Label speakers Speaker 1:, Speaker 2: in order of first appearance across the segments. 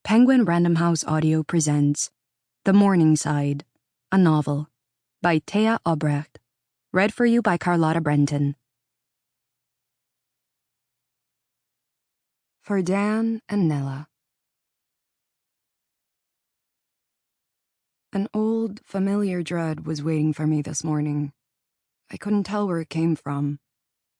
Speaker 1: Penguin Random House Audio presents The Morningside, a novel, by Téa Obreht, read for you by Carlotta Brentan. For Dan and Nella. An old, familiar dread was waiting for me this morning. I couldn't tell where it came from.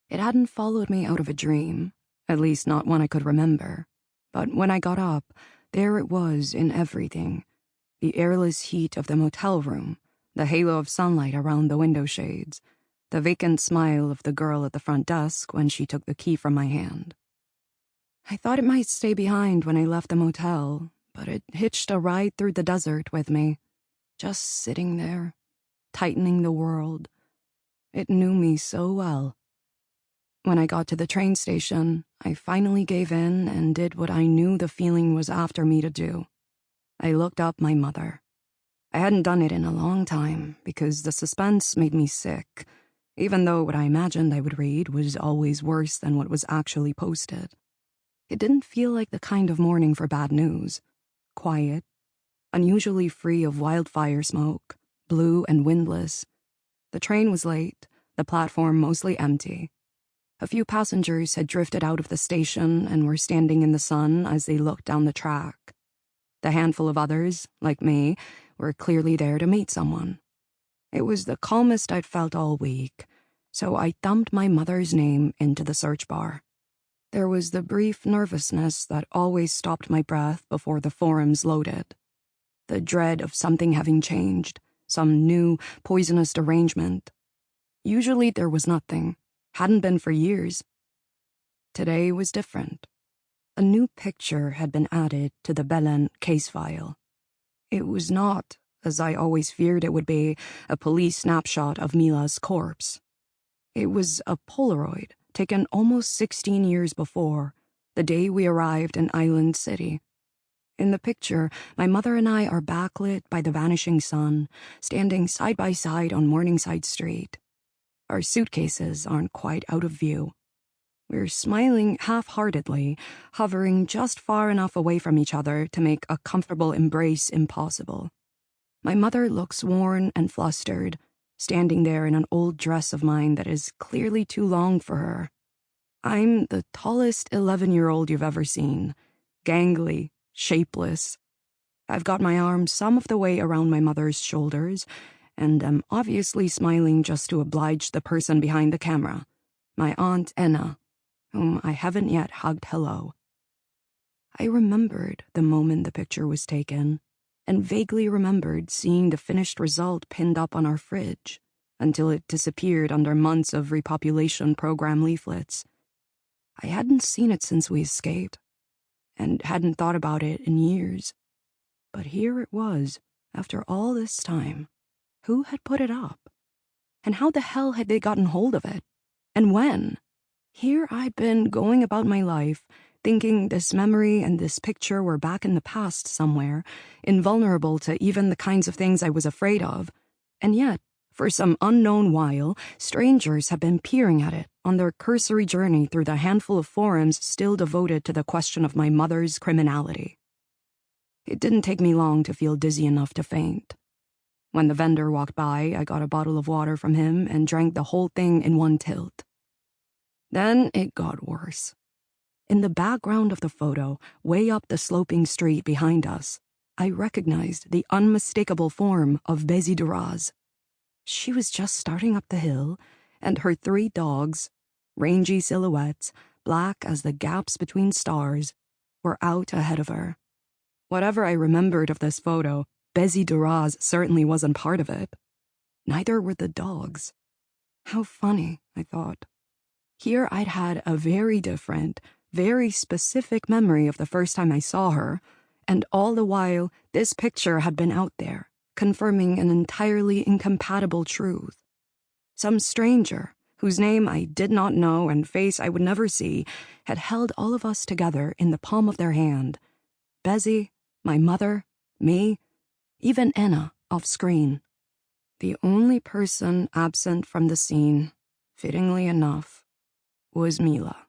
Speaker 1: It hadn't followed me out of a dream, at least not one I could remember. But when I got up, there it was in everything. The airless heat of the motel room, the halo of sunlight around the window shades, the vacant smile of the girl at the front desk when she took the key from my hand. I thought it might stay behind when I left the motel, but it hitched a ride through the desert with me, just sitting there, tightening the world. It knew me so well. When I got to the train station, I finally gave in and did what I knew the feeling was after me to do. I looked up my mother. I hadn't done it in a long time because the suspense made me sick, even though what I imagined I would read was always worse than what was actually posted. It didn't feel like the kind of morning for bad news. Quiet, unusually free of wildfire smoke, blue and windless. The train was late, the platform mostly empty. A few passengers had drifted out of the station and were standing in the sun as they looked down the track. The handful of others, like me, were clearly there to meet someone. It was the calmest I'd felt all week, so I thumped my mother's name into the search bar. There was the brief nervousness that always stopped my breath before the forums loaded. The dread of something having changed, some new, poisonous derangement. Usually there was nothing. Hadn't been for years. Today was different. A new picture had been added to the Belen case file. It was not, as I always feared it would be, a police snapshot of Mila's corpse. It was a Polaroid taken almost 16 years before, the day we arrived in Island City. In the picture, my mother and I are backlit by the vanishing sun, standing side by side on Morningside Street. Our suitcases aren't quite out of view. We're smiling half-heartedly, hovering just far enough away from each other to make a comfortable embrace impossible. My mother looks worn and flustered, standing there in an old dress of mine that is clearly too long for her. I'm the tallest 11-year-old you've ever seen, gangly, shapeless. I've got my arms some of the way around my mother's shoulders, and am obviously smiling just to oblige the person behind the camera, my Aunt Enna, whom I haven't yet hugged hello. I remembered the moment the picture was taken, and vaguely remembered seeing the finished result pinned up on our fridge, until it disappeared under months of repopulation program leaflets. I hadn't seen it since we escaped, and hadn't thought about it in years. But here it was, after all this time. Who had put it up? And how the hell had they gotten hold of it? And when? Here I'd been going about my life, thinking this memory and this picture were back in the past somewhere, invulnerable to even the kinds of things I was afraid of. And yet, for some unknown while, strangers have been peering at it on their cursory journey through the handful of forums still devoted to the question of my mother's criminality. It didn't take me long to feel dizzy enough to faint. When the vendor walked by, I got a bottle of water from him and drank the whole thing in one tilt. Then it got worse. In the background of the photo, way up the sloping street behind us, I recognized the unmistakable form of Bézi Duraz. She was just starting up the hill, and her 3 dogs, rangy silhouettes, black as the gaps between stars, were out ahead of her. Whatever I remembered of this photo, Bézi Duraz certainly wasn't part of it. Neither were the dogs. How funny, I thought. Here I'd had a very different, very specific memory of the first time I saw her, and all the while this picture had been out there, confirming an entirely incompatible truth. Some stranger, whose name I did not know and face I would never see, had held all of us together in the palm of their hand. Bézi, my mother, me, even Enna off-screen. The only person absent from the scene, fittingly enough, was Mila.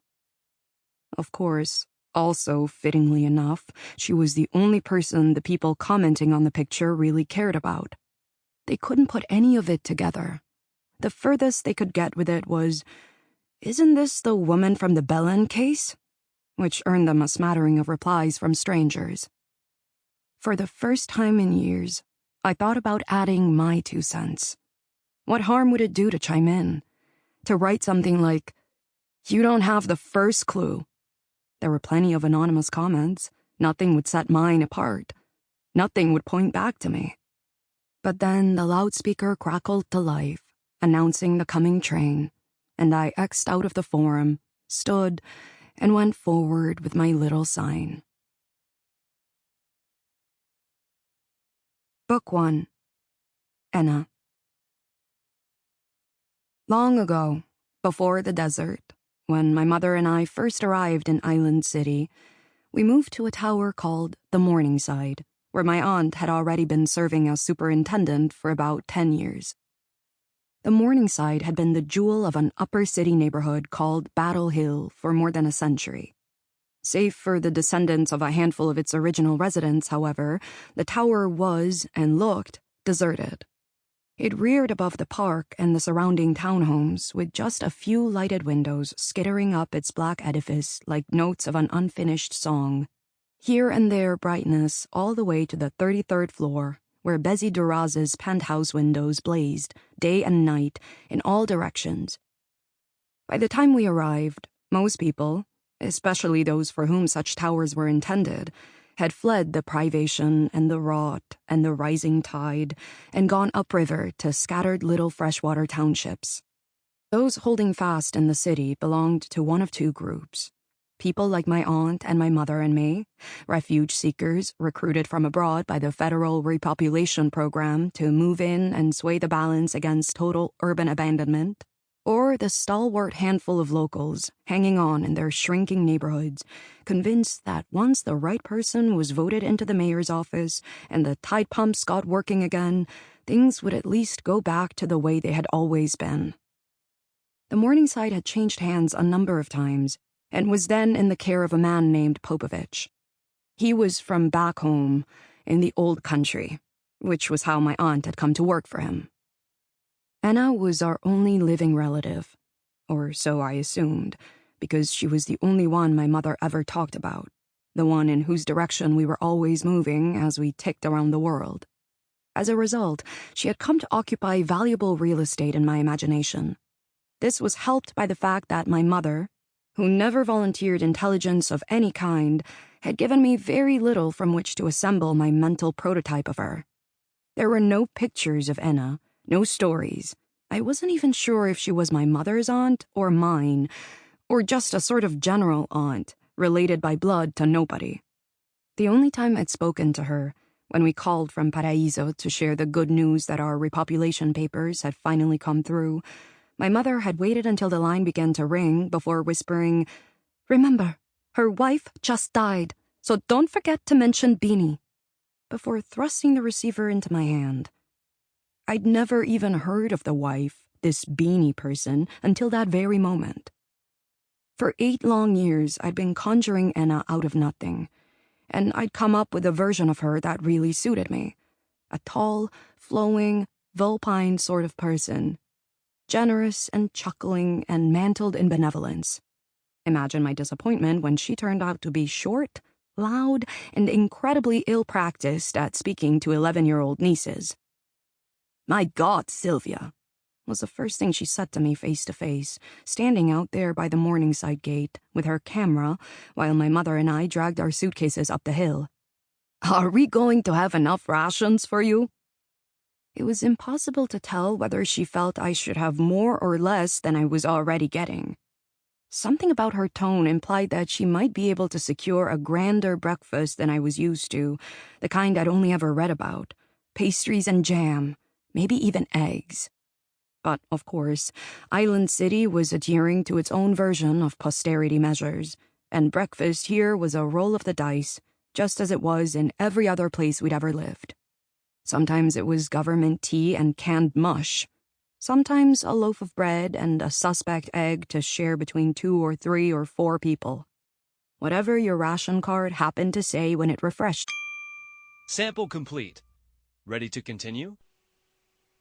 Speaker 1: Of course, Also, fittingly enough, she was the only person the people commenting on the picture really cared about. They couldn't put any of it together. The furthest they could get with it was, "Isn't this the woman from the Belen case?" Which earned them a smattering of replies from strangers. For the first time in years, I thought about adding my 2 cents. What harm would it do to chime in? To write something like, "You don't have the first clue." There were plenty of anonymous comments. Nothing would set mine apart. Nothing would point back to me. But then the loudspeaker crackled to life, announcing the coming train, and I X'd out of the forum, stood, and went forward with my little sign. Book 1. Enna. Long ago, before the desert, when my mother and I first arrived in Island City, we moved to a tower called the Morningside, where my aunt had already been serving as superintendent for about 10 years. The Morningside had been the jewel of an upper city neighborhood called Battle Hill for more than a century. Save for the descendants of a handful of its original residents, however, the tower was, and looked, deserted. It reared above the park and the surrounding townhomes, with just a few lighted windows skittering up its black edifice like notes of an unfinished song. Here and there brightness all the way to the 33rd floor, where Bessie Duraz's penthouse windows blazed, day and night, in all directions. By the time we arrived, most people, especially those for whom such towers were intended, had fled the privation and the rot and the rising tide and gone upriver to scattered little freshwater townships. Those holding fast in the city belonged to one of two groups. People like my aunt and my mother and me, refuge seekers recruited from abroad by the federal repopulation program to move in and sway the balance against total urban abandonment, or the stalwart handful of locals hanging on in their shrinking neighborhoods, convinced that once the right person was voted into the mayor's office and the tide pumps got working again, things would at least go back to the way they had always been. The Morningside had changed hands a number of times, and was then in the care of a man named Popovich. He was from back home, in the old country, which was how my aunt had come to work for him. Enna was our only living relative, or so I assumed, because she was the only one my mother ever talked about, the one in whose direction we were always moving as we ticked around the world. As a result, she had come to occupy valuable real estate in my imagination. This was helped by the fact that my mother, who never volunteered intelligence of any kind, had given me very little from which to assemble my mental prototype of her. There were no pictures of Enna, no stories. I wasn't even sure if she was my mother's aunt or mine, or just a sort of general aunt, related by blood to nobody. The only time I'd spoken to her, when we called from Paraíso to share the good news that our repopulation papers had finally come through, my mother had waited until the line began to ring before whispering, "Remember, her wife just died, so don't forget to mention Beanie," before thrusting the receiver into my hand. I'd never even heard of the wife, this Beanie person, until that very moment. For 8 long years, I'd been conjuring Enna out of nothing, and I'd come up with a version of her that really suited me. A tall, flowing, vulpine sort of person, generous and chuckling and mantled in benevolence. Imagine my disappointment when she turned out to be short, loud, and incredibly ill-practiced at speaking to 11-year-old nieces. "My God, Sylvia," was the first thing she said to me face to face, standing out there by the Morningside gate with her camera while my mother and I dragged our suitcases up the hill. "Are we going to have enough rations for you?" It was impossible to tell whether she felt I should have more or less than I was already getting. Something about her tone implied that she might be able to secure a grander breakfast than I was used to, the kind I'd only ever read about. Pastries and jam, maybe even eggs. But, of course, Island City was adhering to its own version of posterity measures, and breakfast here was a roll of the dice, just as it was in every other place we'd ever lived. Sometimes it was government tea and canned mush. Sometimes a loaf of bread and a suspect egg to share between 2 or 3 or 4 people. Whatever your ration card happened to say when it refreshed.
Speaker 2: Sample complete. Ready to continue?